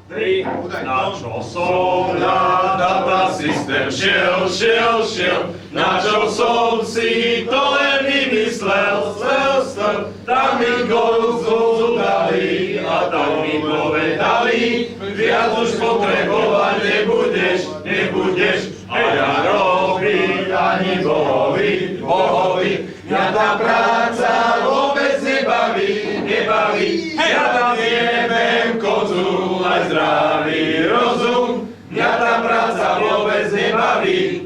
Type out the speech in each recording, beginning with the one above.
3. Na čo som na data systém šiel, na čo som si to len vymyslel, tam mi konzul dali a tak mi povedali, viac už potrebovať nebudeš, a ja robiť ani bohovi, mňa tá práca vôbec nebaví, ja tam jebem konzul aj zdravý rozum, mňa tá práca vôbec nebaví.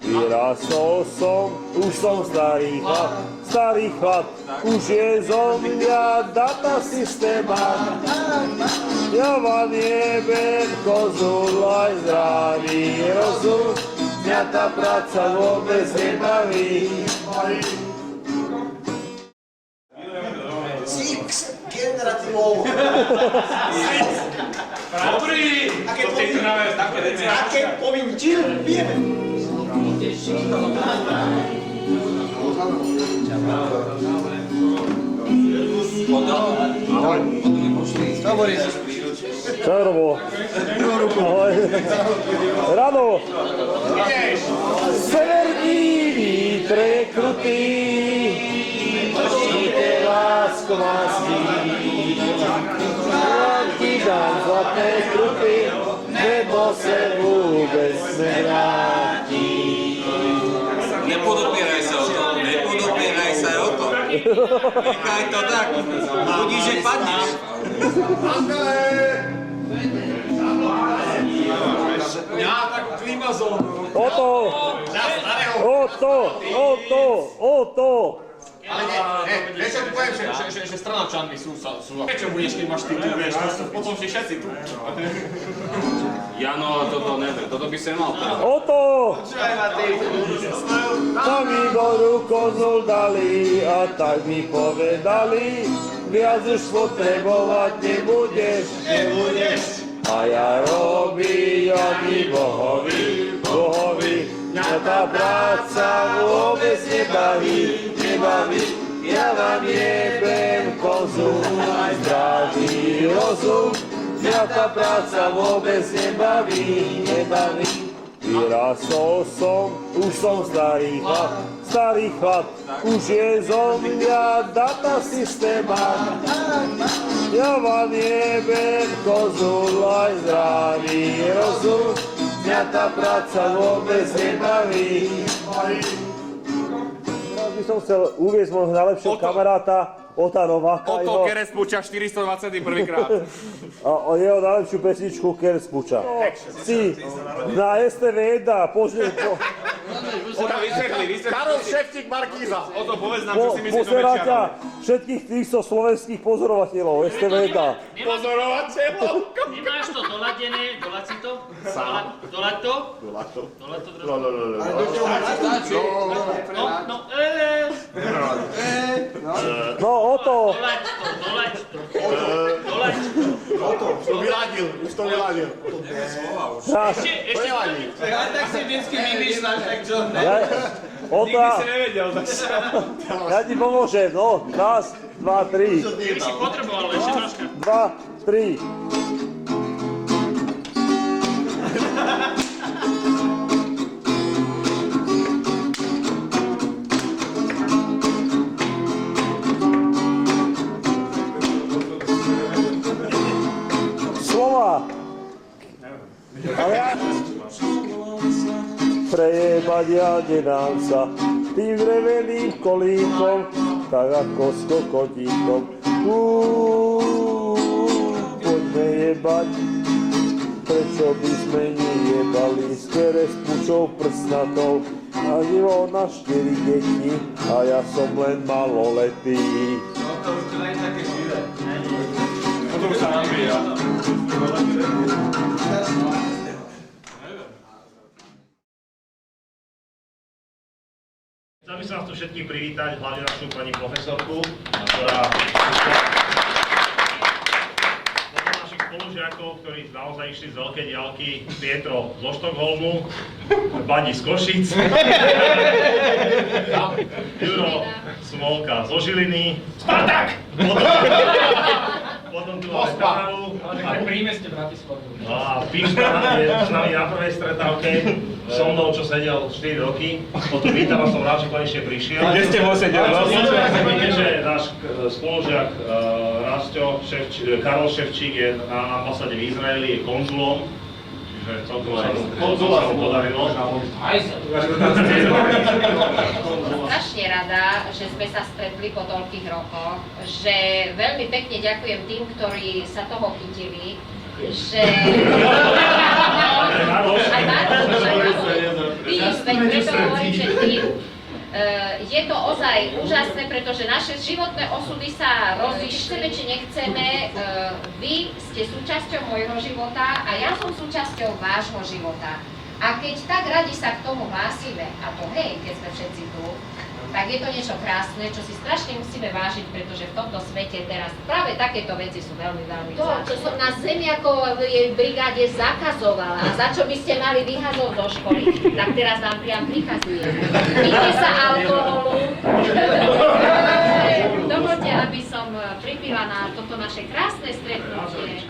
Vyrastol som, už som starý chlap, už je zo mňa data systéma. Ja vám jebem konzul aj zdravý rozum, mňa tá práca vôbec nebaví. Six generatívov. Dobrý! Aké povinčil, vieme. Čo je Robo? Ahoj. Rado! Severní vítr je krutý, počíte lásko masí. Vám ti dám zlaté krupy, nebo se vůbec nevrátí. Nepodopieraj sa o to. Nechaj to tak. Budíš, že padneš. Ja takú klimazónu. Oto! Ale vieš, čo ti poviem, že Stranačanmi sú. Prečo budeš, keď máš ty tu, vieš, to sú potom všetci tu. Jano, toto neber, toto by sa mal práve. Oto! Na výboru konzul dali a tak mi povedali, viac už potrebovať nebudeš. A ja robiť ani bohovi, mňa tá práca vôbec nebaví. Ja vám jebem konzul aj zdravý rozum, mňa tá práca vôbec nebaví. Vyrastol som, už som starý chlap, už je zo mňa data systéma. Ja vám jebem konzul aj zdravý rozum, mňa tá práca vôbec nebaví. Teraz by som chcel uviesť môjho najlepšieho kamaráta, Ota Nováka. Oto Kerespuča 421. krát. A jeho najlepšiu pesničku Kerespuča. Si na STV1 Karol Šefčík Markíza. Oto povedz nám, čo si myslíš o pozeráte Mečiarovi. všetkých 300 slovenských pozorovateľov STV1. Pozorovateľov. Nemáš to doladené, dolať si to? Dolať to? Dolať to. No, Oto! Dolať to. Už to vyladil. Ešte tak si vždycky vymýšľaš, tak čo? Ota, Si nevedel, tak ja ti pomôžem, no. Raz, 2, 3. Keby si potreboval, ešte troška. 2, 3. Slova. Ale ja... Prejebať ja nedám sa tým dreveným kolíkom, tak ako s kokotíkom. Poďme jebať, prečo by sme nejebali s Kerespučou prsnatou. A žilo na 4 deti a ja som len maloletý. Potom už sa nabíja. Chcel by som vás tu všetkých privítať, hlavne našu pani profesorku, ktorá potom našich spolužiakov, ktorí naozaj išli z veľkej diaľky, Pietro zo Štokholmu, Badi z Košic, Juro Smolka zo Žiliny, Spartak! Potom tu máme Táru. Ale pri meste Bratislavy. No a Pišta je s nami na prvej stretávke, so mnou, čo sedel 4 roky. Potom vítam a som rád, že konečne prišiel. Kde ste ho sedeli? Viete, že náš spolužiak Karol Ševčík je na ambasáde v Izraeli, je konzulom. Čiže celkom sa mu podarilo. Strašne rada, že sme sa stretli po toľkých rokoch, že veľmi pekne ďakujem tým, ktorí sa toho chytili, že... Aj Maroš, tým, veď preto hovorím, že tým, je to ozaj úžasné, pretože naše životné osudy sa rozišťeme, či nechceme. Vy ste súčasťou môjho života a ja som súčasťou vášho života. A keď tak radi sa k tomu hlásime, a to hej, keď sme všetci tu, tak je to niečo krásne, čo si strašne musíme vážiť, pretože v tomto svete teraz práve takéto veci sú veľmi, veľmi vzácne. To, čo som na zemiakovej brigáde zakazovala, a za čo by ste mali vyhazov do školy, tak teraz vám priam prikazujem. Píte sa alkoholu. Dovoľte, aby som pripila na toto naše krásne stretnutie.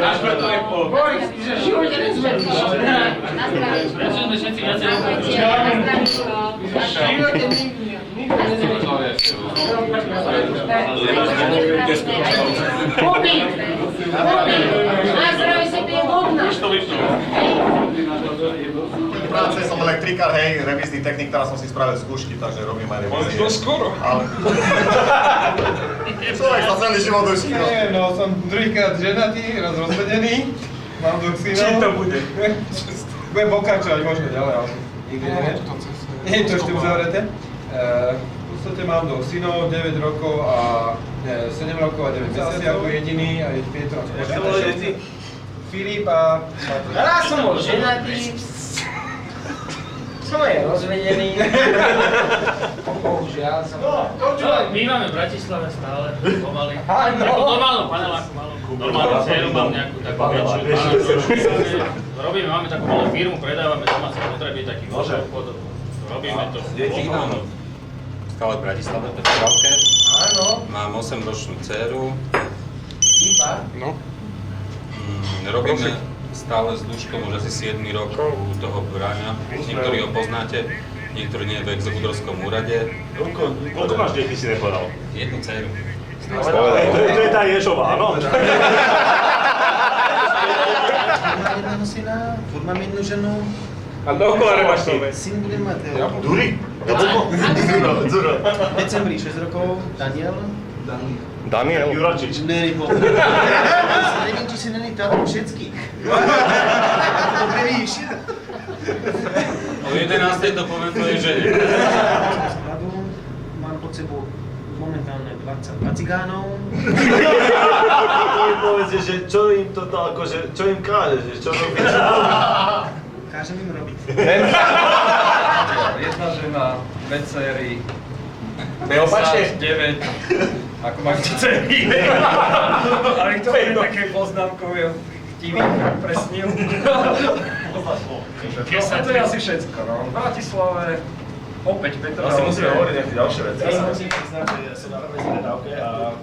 Náš preto je po. Že živote nezvedli. Na zdravíčko. Prečo sme všetci viacej Ahojte, na zdravíčko. Bobby! Na zdravie si pije vodná. Práce som elektrikár, hej, revízny technik, teraz som si spravil skúšky, takže robím aj revízie. To skoro. Ale... Človek sa celý život učí. Nie, no som druhýkrát ženatý, raz rozvedený, mám 2 synov. Čím to bude? Budem pokračovať možno ďalej, ale nikdy neviem. Nie je to ešte uzavreté. V podstate mám 2 synov, 9 rokov a 7 rokov a 9 mesiací ako jediný a je Pietro. Filip a... Raz som bol ženatý, som aj rozvedený. Bohužiaľ som... My máme v Bratislave stále, pomaly. Áno. Takú normálnu paneláku, malú. Normálnu dceru mám nejakú takú väčšiu. Robíme, máme takú malú firmu, predávame domáce potreby, takých obchod. Robíme to. Stále v Bratislave, v Petržalke. Áno. Mám 8-ročnú dceru. Iba. Robíme stále s Duškom už asi 7 rokov u toho Bráňa. Niektorí ho poznáte, niektorí nie v exekutorskom úrade. Koľko máš detí, si nepovedal? 1 dceru. To je tá Ježová, áno? Mám jedného syna, furt mám jednu ženu. A do okolare máš ty? Syn bude mať... Duri? Dzuro. V decembri 6 rokov, Daniel. Daniel Juračič. Neviem, či si není táto všetkých. Dobre víš. O 11. to poviem tvojej žene. Mám pod sebou momentálne 22 cigánov. Povedzte, že čo im toto akože, čo im káže, že čo robíš? Kážem im robiť. Jedna žena, 2 dcery, Neopačne? 9, ako máš dcery. Ale to je také poznámkové chtivý presnil. A to je asi všetko, no. V Bratislave, opäť Petržalke. Asi musíme hovoriť nejaké ďalšie veci. Ja som si priznal, že som na prvej stretávke a